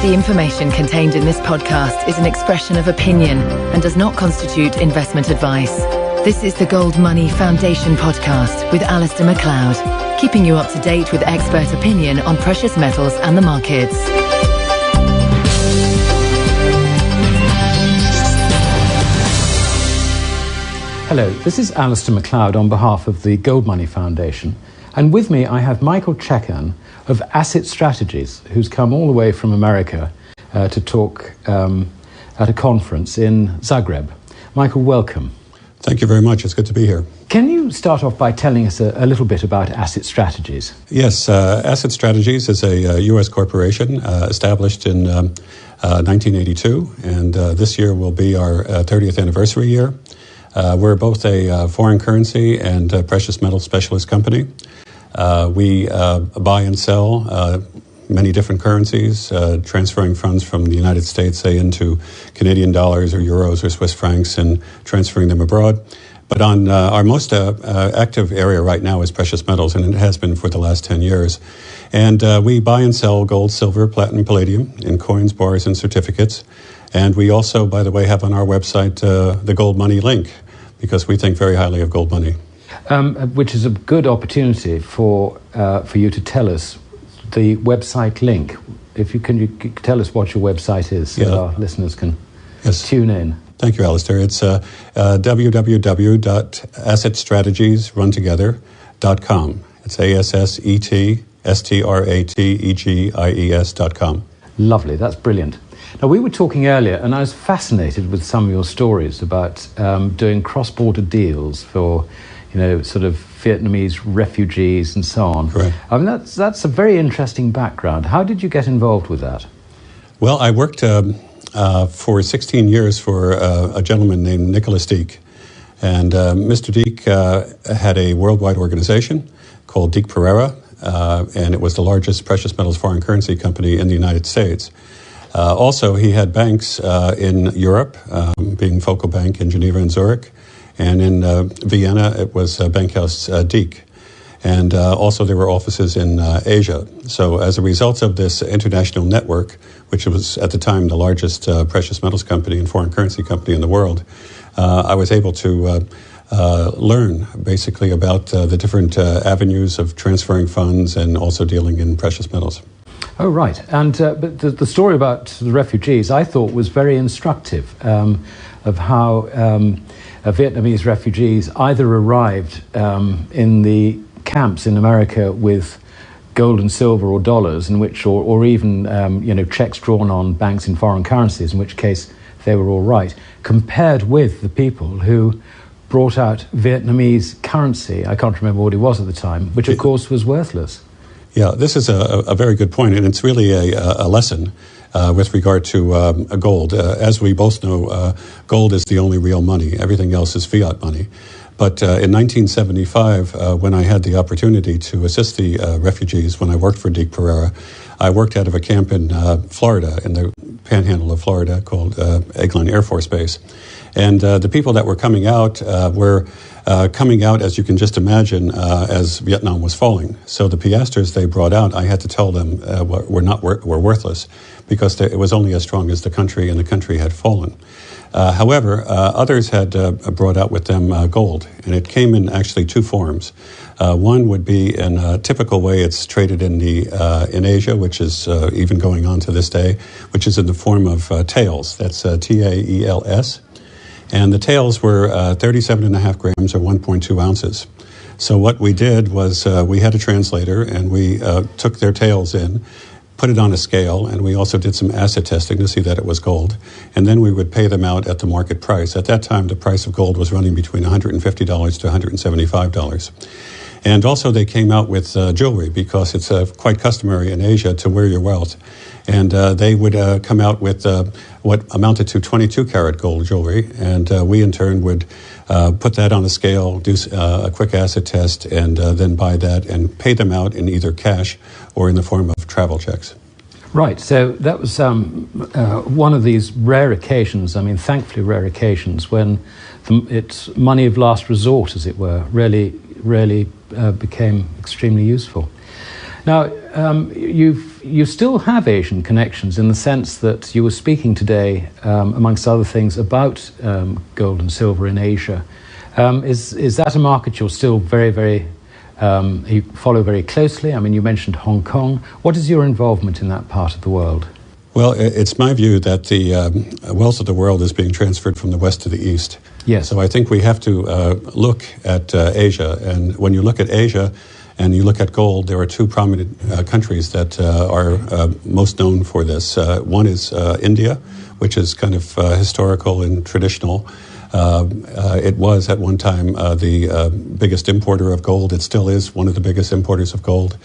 The information contained in this podcast is an expression of opinion and does not constitute investment advice. This is the Gold Money Foundation podcast with Alistair McLeod, keeping you up to date with expert opinion on precious metals and the markets. Hello, this is Alistair McLeod on behalf of the Gold Money Foundation. And with me I have Michael Checkan of Asset Strategies, who's come all the way from America to talk at a conference in Zagreb. Michael, welcome. Thank you very much. It's good to be here. Can you start off by telling us a little bit about Asset Strategies? Yes, Asset Strategies is a U.S. corporation established in 1982, and this year will be our 30th anniversary year. We're both a foreign currency and precious metal specialist company. We buy and sell many different currencies, transferring funds from the United States, say, into Canadian dollars or euros or Swiss francs and transferring them abroad. But on our most active area right now is precious metals, and it has been for the last 10 years. And we buy and sell gold, silver, platinum, palladium in coins, bars, and certificates. And we also, by the way, have on our website the Gold Money link, because we think very highly of gold money. Which is a good opportunity for you to tell us the website link. If you can, you tell us what your website is, so that our listeners can tune in. Thank you, Alistair. It's www.assetstrategiesruntogether.com. It's ASSETSTRATEGIES.com. Lovely, that's brilliant. Now, we were talking earlier, and I was fascinated with some of your stories about doing cross-border deals for, sort of Vietnamese refugees and so on. Right. I mean, that's a very interesting background. How did you get involved with that? Well, I worked for 16 years for a gentleman named Nicholas Deek. And Mr. Deek had a worldwide organization called Deek Pereira, and it was the largest precious metals foreign currency company in the United States. Also, he had banks in Europe, being Focal Bank in Geneva and Zurich, and in Vienna it was Bankhaus Deek. And also there were offices in Asia. So as a result of this international network, which was at the time the largest precious metals company and foreign currency company in the world, I was able to learn basically about the different avenues of transferring funds and also dealing in precious metals. Oh, right. And but the story about the refugees, I thought, was very instructive of how Vietnamese refugees either arrived in the camps in America with gold and silver or dollars, in which, or even checks drawn on banks in foreign currencies, in which case they were all right, compared with the people who brought out Vietnamese currency. I can't remember what it was at the time, which of course was worthless. Yeah, this is a very good point, and it's really a lesson with regard to gold. As we both know, gold is the only real money. Everything else is fiat money. But in 1975, when I had the opportunity to assist the refugees when I worked for Deek Pereira, I worked out of a camp in Florida, in the panhandle of Florida, called Eglin Air Force Base. And the people that were coming out were coming out, as you can just imagine, as Vietnam was falling. So the piastres they brought out, I had to tell them were worthless, because it was only as strong as the country, and the country had fallen. However, others had brought out with them gold, and it came in actually two forms. One would be in a typical way it's traded in Asia, which is even going on to this day, which is in the form of taels. That's TAELS. And the taels were 37.5 grams or 1.2 ounces. So what we did was we had a translator, and we took their taels in, put it on a scale, and we also did some acid testing to see that it was gold. And then we would pay them out at the market price. At that time, the price of gold was running between $150 to $175. And also they came out with jewelry, because it's quite customary in Asia to wear your wealth. And they would come out with what amounted to 22-karat gold jewelry, and we in turn would put that on a scale, do a quick acid test, and then buy that and pay them out in either cash or in the form of travel checks. Right, so that was one of these rare occasions, I mean, thankfully rare occasions, when it's money of last resort, as it were, really became extremely useful. Now, you still have Asian connections in the sense that you were speaking today, amongst other things, about gold and silver in Asia. Is that a market you're still you follow very closely? I mean, you mentioned Hong Kong. What is your involvement in that part of the world? Well, it's my view that the wealth of the world is being transferred from the west to the east. Yes. So I think we have to look at Asia. And when you look at Asia and you look at gold, there are two prominent countries that are most known for this. One is India, which is kind of historical and traditional. It was at one time the biggest importer of gold. It still is one of the biggest importers of gold.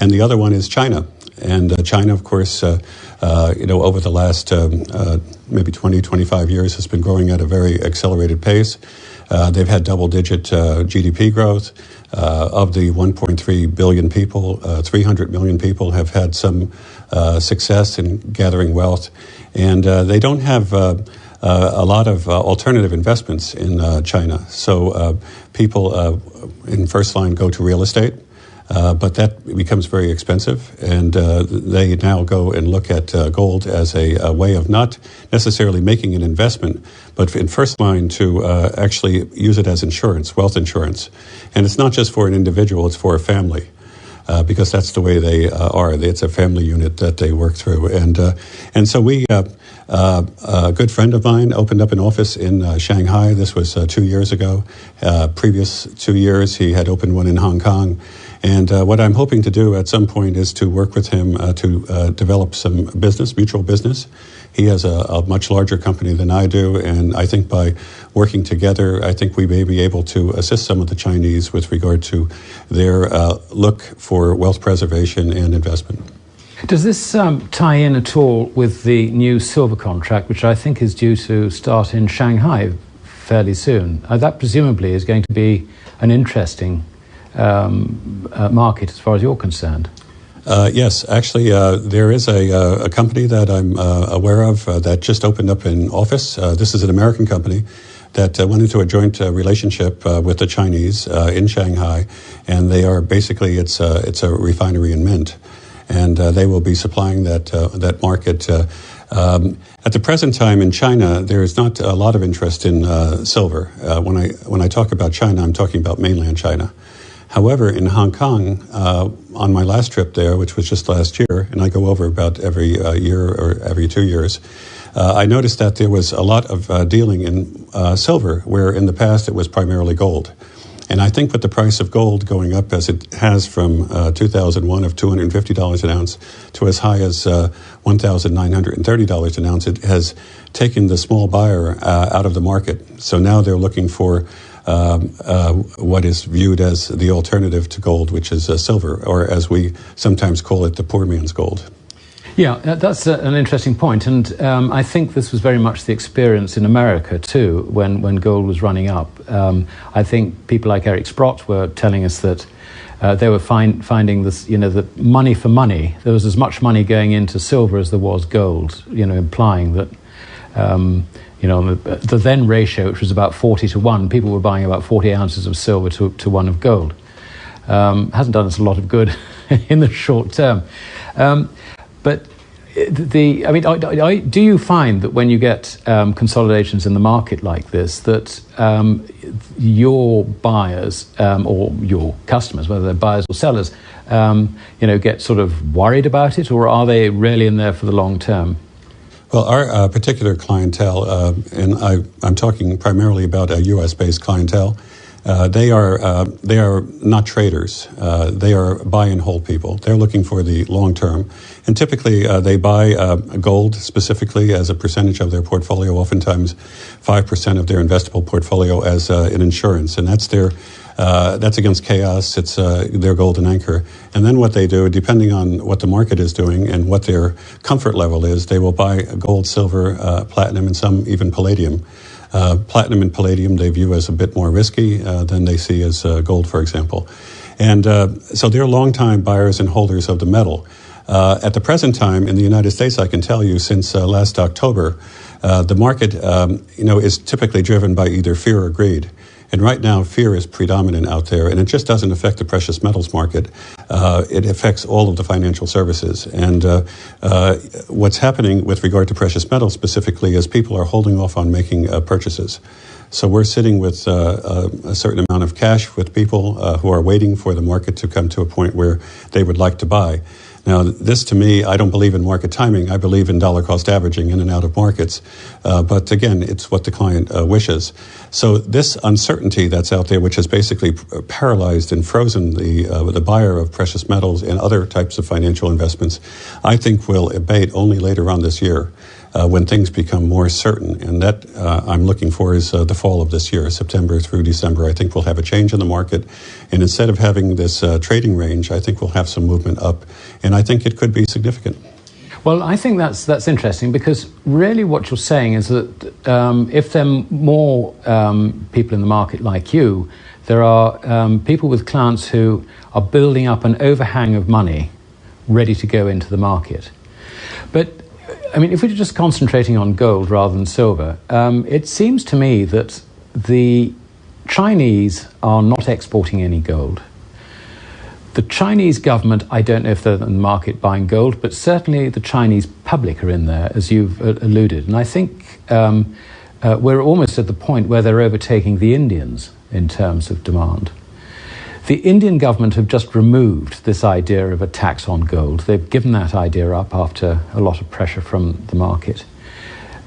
And the other one is China. And China, of course, over the last maybe 20, 25 years has been growing at a very accelerated pace. They've had double-digit GDP growth. Of the 1.3 billion people, 300 million people have had some success in gathering wealth. And they don't have a lot of alternative investments in China. So people in first line go to real estate. But that becomes very expensive, and they now go and look at gold as a way of not necessarily making an investment, but in first line to actually use it as insurance, wealth insurance. And it's not just for an individual, it's for a family. Because that's the way they are. It's a family unit that they work through. And so we, a good friend of mine opened up an office in Shanghai. This was 2 years ago. Previous 2 years, he had opened one in Hong Kong. And what I'm hoping to do at some point is to work with him to develop some business, mutual business. He has a much larger company than I do, and I think by working together, I think we may be able to assist some of the Chinese with regard to their look for wealth preservation and investment. Does this tie in at all with the new silver contract, which I think is due to start in Shanghai fairly soon? That presumably is going to be an interesting market as far as you're concerned. Yes, actually, there is a company that I'm aware of that just opened up an office. This is an American company that went into a joint relationship with the Chinese in Shanghai, and they are basically it's a refinery and mint, and they will be supplying that market. At the present time in China, there is not a lot of interest in silver. When I talk about China, I'm talking about mainland China. However, in Hong Kong, on my last trip there, which was just last year, and I go over about every year or every 2 years, I noticed that there was a lot of dealing in silver, where in the past it was primarily gold. And I think with the price of gold going up as it has from 2001 of $250 an ounce to as high as $1,930 an ounce, it has taken the small buyer out of the market. So now they're looking for what is viewed as the alternative to gold, which is silver, or as we sometimes call it, the poor man's gold. Yeah, that's an interesting point, and I think this was very much the experience in America too, when gold was running up. I think people like Eric Sprott were telling us that they were finding this, that money for money, there was as much money going into silver as there was gold, implying that the then ratio, which was about 40 to 1, people were buying about 40 ounces of silver to 1 of gold. Hasn't done us a lot of good in the short term. But do you find that when you get consolidations in the market like this, that your buyers or your customers, whether they're buyers or sellers, get sort of worried about it, or are they really in there for the long term? Well, our particular clientele, and I'm talking primarily about a U.S.-based clientele, they are not traders. They are buy and hold people. They're looking for the long term, and typically they buy gold specifically as a percentage of their portfolio. Oftentimes, 5% of their investable portfolio as an insurance, and that's against chaos. It's their golden anchor. And then what they do, depending on what the market is doing and what their comfort level is, they will buy gold, silver, platinum, and some even palladium. Platinum and palladium they view as a bit more risky than they see as gold, for example. And so they're longtime buyers and holders of the metal. At the present time in the United States, I can tell you since last October, the market is typically driven by either fear or greed. And right now, fear is predominant out there, and it just doesn't affect the precious metals market. It affects all of the financial services. And what's happening with regard to precious metals specifically is people are holding off on making purchases. So we're sitting with a certain amount of cash with people who are waiting for the market to come to a point where they would like to buy. Now, this to me, I don't believe in market timing. I believe in dollar cost averaging in and out of markets. But again, it's what the client wishes. So this uncertainty that's out there, which has basically paralyzed and frozen the buyer of precious metals and other types of financial investments, I think will abate only later on this year. When things become more certain. And that I'm looking for is the fall of this year, September through December. I think we'll have a change in the market. And instead of having this trading range, I think we'll have some movement up. And I think it could be significant. Well, I think that's interesting, because really what you're saying is that if there are more people in the market like you, there are people with clients who are building up an overhang of money ready to go into the market. But I mean, if we're just concentrating on gold rather than silver, it seems to me that the Chinese are not exporting any gold. The Chinese government, I don't know if they're in the market buying gold, but certainly the Chinese public are in there, as you've alluded. And I think we're almost at the point where they're overtaking the Indians in terms of demand. The Indian government have just removed this idea of a tax on gold. They've given that idea up after a lot of pressure from the market.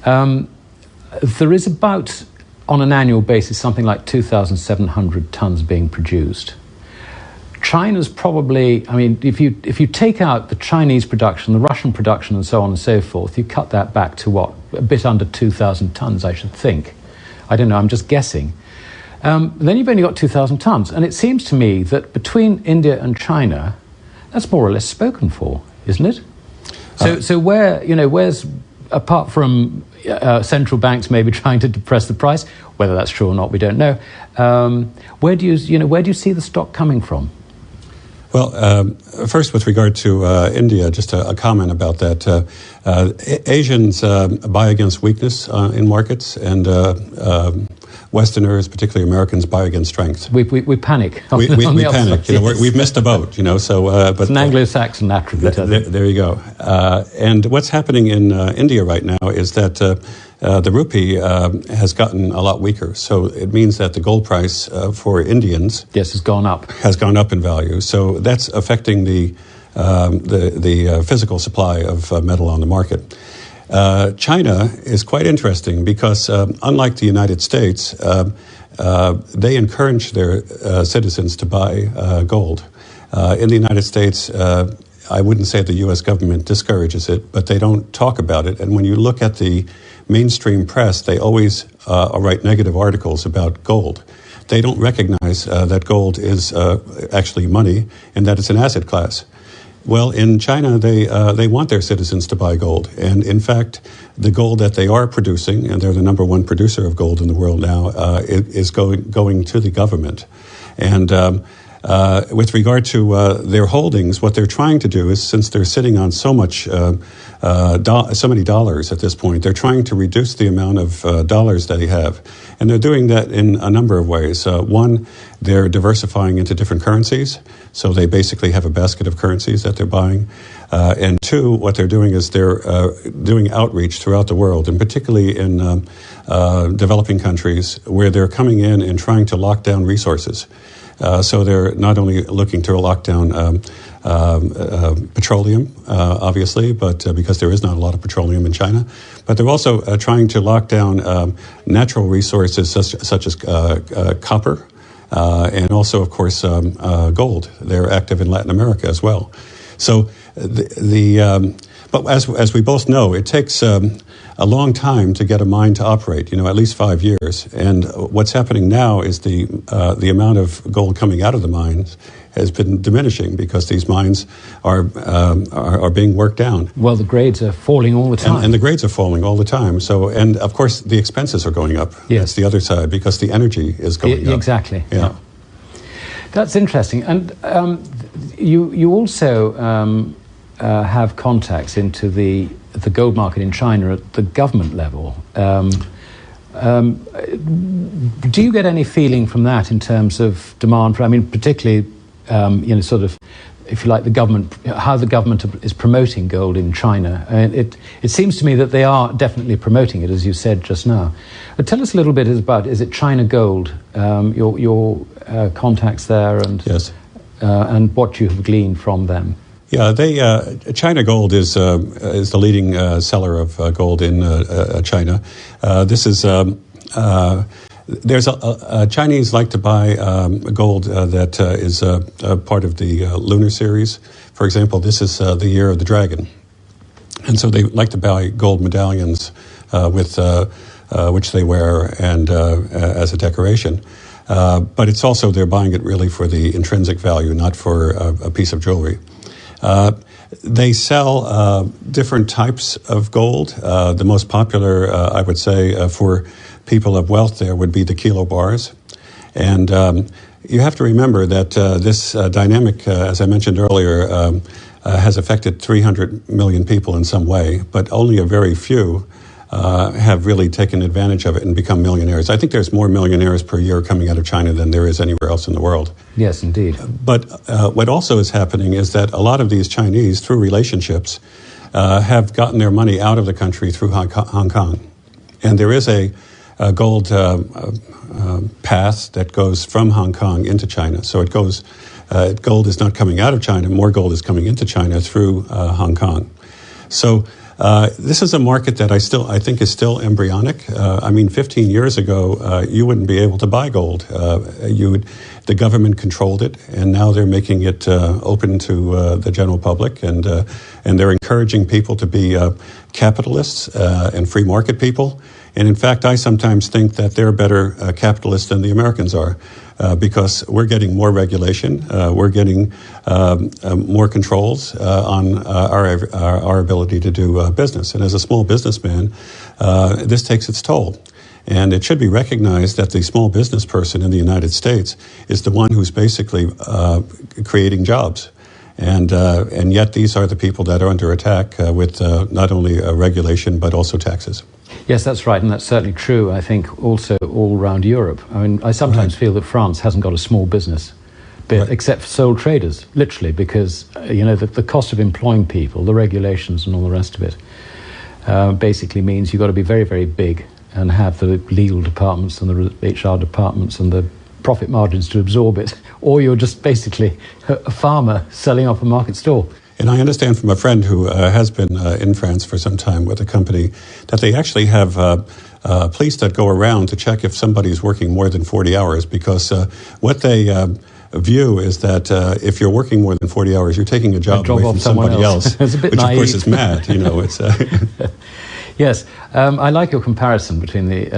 There is about, on an annual basis, something like 2,700 tons being produced. China's probably, I mean, if you take out the Chinese production, the Russian production, and so on and so forth, you cut that back to what? A bit under 2,000 tons, I should think. I don't know, I'm just guessing. Then you've only got 2,000 tons. And it seems to me that between India and China, that's more or less spoken for, isn't it? So where's, apart from central banks maybe trying to depress the price, whether that's true or not, we don't know, where do you see the stock coming from? Well, first with regard to India, just a comment about that. Asians buy against weakness in markets, and Westerners, particularly Americans, buy against strength. We panic. We panic. We've missed a boat. So but it's an Anglo-Saxon attribute. There you go. And what's happening in India right now is that the rupee has gotten a lot weaker. So it means that the gold price for Indians has gone up. Has gone up in value. So that's affecting the physical supply of metal on the market. China is quite interesting because, unlike the United States, they encourage their citizens to buy gold. In the United States, I wouldn't say the U.S. government discourages it, but they don't talk about it. And when you look at the mainstream press, they always write negative articles about gold. They don't recognize that gold is actually money and that it's an asset class. Well, in China, they want their citizens to buy gold. And in fact, the gold that they are producing, and they're the number one producer of gold in the world now, is going to the government. And with regard to their holdings, what they're trying to do is, since they're sitting on so many dollars at this point, they're trying to reduce the amount of dollars that they have. And they're doing that in a number of ways. One, they're diversifying into different currencies. So they basically have a basket of currencies that they're buying. And two, what they're doing is they're doing outreach throughout the world, and particularly in developing countries, where they're coming in and trying to lock down resources. So they're not only looking to lock down petroleum, obviously, but because there is not a lot of petroleum in China, but they're also trying to lock down natural resources such as copper, and also, of course, gold. They're active in Latin America as well. So but as we both know, it takes a long time to get a mine to operate, at least 5 years. And what's happening now is the amount of gold coming out of the mines has been diminishing because these mines are being worked down. Well, the grades are falling all the time. And the grades are falling all the time. So, and of course, the expenses are going up. Yes. That's the other side, because the energy is going up. Exactly. Yeah. That's interesting. And you also have contacts into the gold market in China at the government level. Do you get any feeling from that in terms of demand for, I mean, particularly, sort of, if you like, the government, how the government is promoting gold in China? It seems to me that they are definitely promoting it, as you said just now. But tell us a little bit about, is it China Gold, your contacts there, and yes, and what you have gleaned from them? Yeah, China Gold is the leading seller of gold in China. This is there's Chinese like to buy gold that is part of the lunar series. For example, this is the year of the dragon, and so they like to buy gold medallions with which they wear and as a decoration. But it's also they're buying it really for the intrinsic value, not for a piece of jewelry. They sell different types of gold. The most popular, I would say, for people of wealth there would be the kilo bars. And you have to remember that this dynamic, as I mentioned earlier, has affected 300 million people in some way, but only a very few have really taken advantage of it and become millionaires. I think there's more millionaires per year coming out of China than there is anywhere else in the world. Yes, indeed. But what also is happening is that a lot of these Chinese, through relationships, have gotten their money out of the country through Hong Kong. And there is a gold path that goes from Hong Kong into China. So it goes, gold is not coming out of China, more gold is coming into China through Hong Kong. So this is a market that I think is still embryonic. I mean, 15 years ago, you wouldn't be able to buy gold. The government controlled it, and now they're making it open to the general public, and they're encouraging people to be capitalists and free market people. And in fact, I sometimes think that they're better capitalists than the Americans are. Because we're getting more regulation, we're getting more controls on our ability to do business. And as a small businessman, this takes its toll. And it should be recognized that the small business person in the United States is the one who's basically creating jobs. And yet these are the people that are under attack with not only regulation but also taxes. Yes, that's right, and that's certainly true, I think, also all around Europe. I mean, I sometimes feel that France hasn't got a small business bit, except for sole traders, literally, because, the cost of employing people, the regulations and all the rest of it, basically means you've got to be very, very big and have the legal departments and the HR departments and the profit margins to absorb it, or you're just basically a farmer selling off a market stall. And I understand from a friend who has been in France for some time with a company that they actually have police that go around to check if somebody's working more than 40 hours because what they view is that if you're working more than 40 hours, you're taking a job away from somebody else. It's a bit which naive. Of course is mad, It's Yes, I like your comparison between the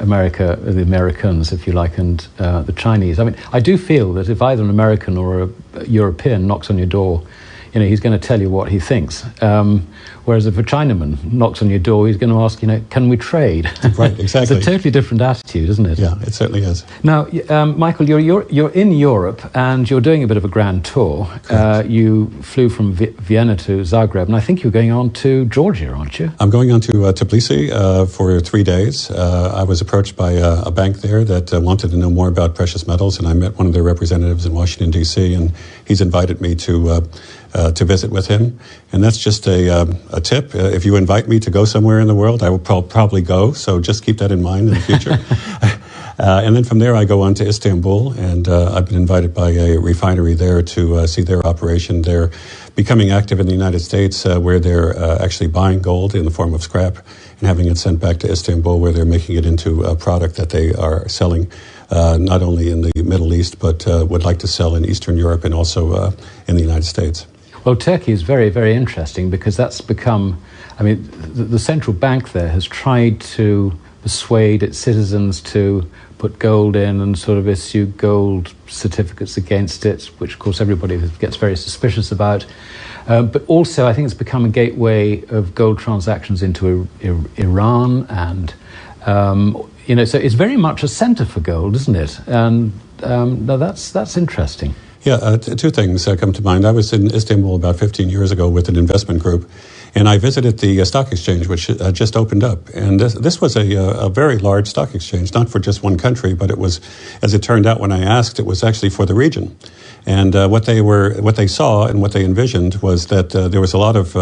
America, the Americans, if you like, and the Chinese. I mean, I do feel that if either an American or a European knocks on your door, he's going to tell you what he thinks. Whereas if a Chinaman knocks on your door, he's going to ask, can we trade? Right, exactly. It's a totally different attitude, isn't it? Yeah, it certainly is. Now, Michael, you're in Europe and you're doing a bit of a grand tour. You flew from Vienna to Zagreb, and I think you're going on to Georgia, aren't you? I'm going on to Tbilisi for 3 days. I was approached by a bank there that wanted to know more about precious metals, and I met one of their representatives in Washington, D.C., and he's invited me to visit with him. And that's just a tip. If you invite me to go somewhere in the world, I will probably go. So just keep that in mind in the future. And then from there, I go on to Istanbul, and I've been invited by a refinery there to see their operation. They're becoming active in the United States, where they're actually buying gold in the form of scrap and having it sent back to Istanbul, where they're making it into a product that they are selling not only in the Middle East, but would like to sell in Eastern Europe and also in the United States. Well, Turkey is very, very interesting because that's become, the central bank there has tried to persuade its citizens to put gold in and sort of issue gold certificates against it, which of course everybody gets very suspicious about. But also I think it's become a gateway of gold transactions into Iran and, so it's very much a center for gold, isn't it? And now that's interesting. Yeah, two things come to mind. I was in Istanbul about 15 years ago with an investment group, and I visited the stock exchange, which just opened up. And this was a very large stock exchange, not for just one country, but it was, as it turned out when I asked, it was actually for the region. And what they saw and what they envisioned was that there was a lot of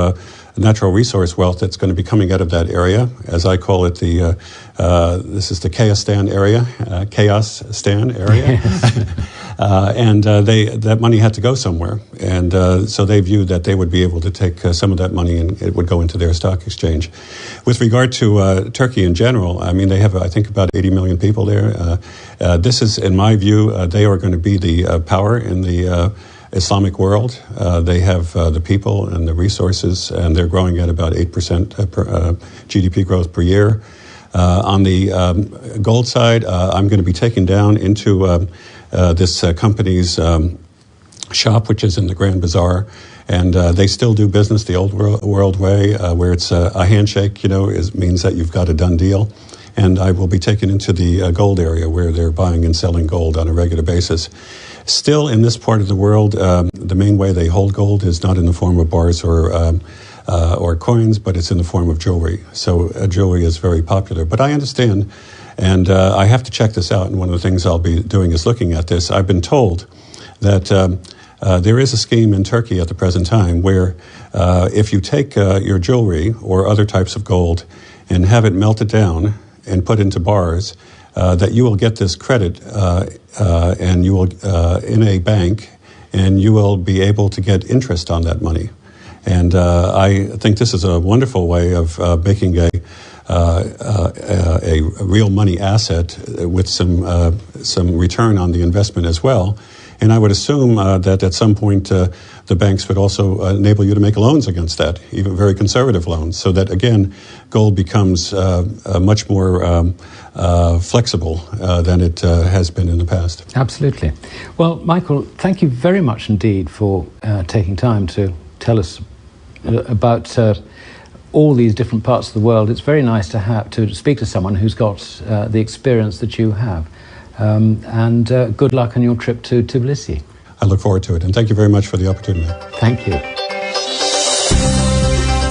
natural resource wealth that's going to be coming out of that area, as I call it. This is the Chaostan area, Chaostan area. And that money had to go somewhere, and so they viewed that they would be able to take some of that money and it would go into their stock exchange. With regard to Turkey in general, I mean, they have, I think, about 80 million people there. This is, in my view, they are going to be the power in the Islamic world. They have the people and the resources, and they're growing at about 8% GDP growth per year. On the gold side, I'm going to be taken down into this company's shop, which is in the Grand Bazaar, and they still do business the old world way, where it's a handshake, means that you've got a done deal. And I will be taken into the gold area where they're buying and selling gold on a regular basis. Still, in this part of the world, the main way they hold gold is not in the form of bars or coins, but it's in the form of jewelry. So jewelry is very popular. But I understand, and I have to check this out, and one of the things I'll be doing is looking at this. I've been told that there is a scheme in Turkey at the present time where if you take your jewelry or other types of gold and have it melted down and put into bars, that you will get this credit and you will in a bank, and you will be able to get interest on that money. And I think this is a wonderful way of making a real money asset with some return on the investment as well. And I would assume that at some point the banks would also enable you to make loans against that, even very conservative loans, so that, again, gold becomes much more flexible than it has been in the past. Absolutely. Well, Michael, thank you very much indeed for taking time to tell us about all these different parts of the world. It's very nice to speak to someone who's got the experience that you have. And good luck on your trip to Tbilisi. I look forward to it, and thank you very much for the opportunity. Thank you.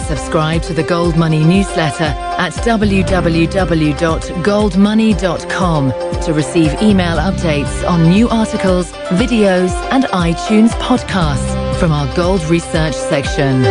Subscribe to the Gold Money newsletter at www.goldmoney.com to receive email updates on new articles, videos, and iTunes podcasts from our Gold Research section.